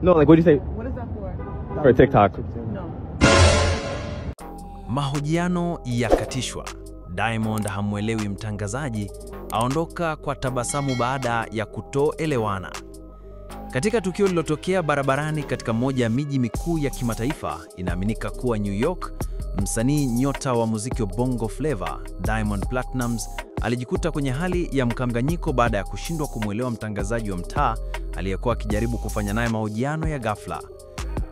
No, like, what do you say? What is that for? For TikTok. No. Mahojiano yakatishwa. Diamond hamwelewi mtangazaji, aondoka kwa tabasamu baada ya kutoelewana. Katika tukio lililotokea barabarani katika moja ya miji mikuu ya kimataifa, inaaminika kuwa New York, msanii nyota wa muziki wa Bongo Flava, Diamond Platnumz, alijikuta kwenye hali ya mkanganyiko baada ya kushindwa kumwelewa mtangazaji wa mtaa aliyekuwa akijaribu kufanya naye mahojiano ya ghafla.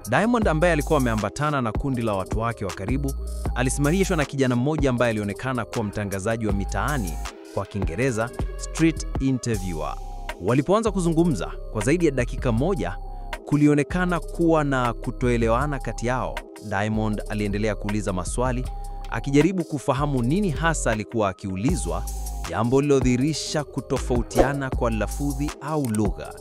Diamond, ambaye alikuwa ameambatana na kundi la watu wake wa karibu, alisimamishwa na kijana mmoja ambaye alionekana kuwa mtangazaji wa mitaani, kwa Kiingereza street interviewer. Walipoanza kuzungumza kwa zaidi ya dakika moja, kulionekana kuwa na kutoelewana kati yao. Diamond aliendelea kuuliza maswali, akijaribu kufahamu nini hasa alikuwa akiulizwa, jambo lilodhihirisha kutofautiana kwa lafudhi au lugha.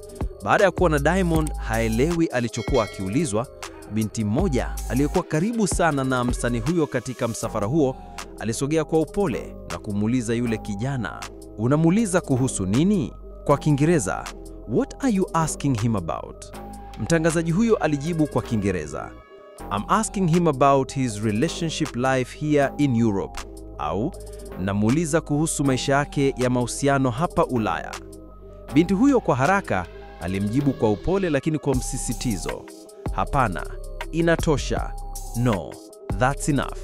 Baada ya kuona Diamond haelewi alichokuwa akiulizwa, binti mmoja aliyekuwa karibu sana na msanii huyo katika msafara huo alisogea kwa upole na kumuuliza yule kijana, "Unamuuliza kuhusu nini?" Kwa Kiingereza, "What are you asking him about?" Mtangazaji huyo alijibu kwa Kiingereza, "I'm asking him about his relationship life here in Europe," au "Namuuliza kuhusu maisha yake ya mahusiano hapa Ulaya." Binti huyo kwa haraka alimjibu kwa upole lakini kwa msisitizo, "Hapana, inatosha. No, that's enough."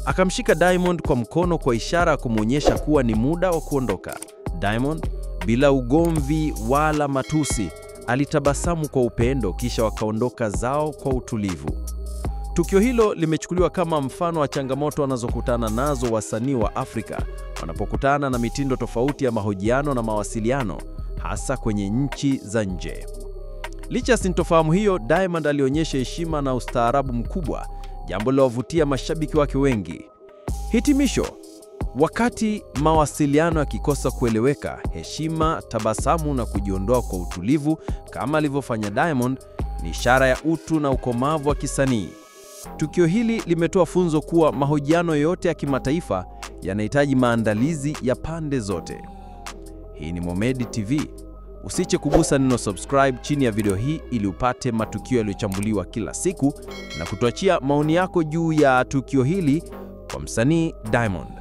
Akamshika Diamond kwa mkono kwa ishara ya kumuonyesha kuwa ni muda wa kuondoka. Diamond, bila ugomvi wala matusi, alitabasamu kwa upendo kisha wakaondoka zao kwa utulivu. Tukio hilo limechukuliwa kama mfano wa changamoto wanazokutana nazo wasanii wa Afrika wanapokutana na mitindo tofauti ya mahojiano na mawasiliano, hasa kwenye nchi za nje. Licha ya sintofahamu hiyo, Diamond alionyesha heshima na ustaarabu mkubwa, jambo lilowavutia mashabiki wake wengi. Hitimisho: wakati mawasiliano yakikosa kueleweka, heshima, tabasamu na kujiondoa kwa utulivu kama alivyofanya Diamond ni ishara ya utu na ukomavu wa kisanii. Tukio hili limetoa funzo kuwa mahojiano yote ya kimataifa yanahitaji maandalizi ya pande zote. Hii ni Momedi TV. Usiche kugusa neno subscribe chini ya video hii ili upate matukio yaliyochambuliwa kila siku na kutuachia maoni yako juu ya tukio hili kwa msanii Diamond.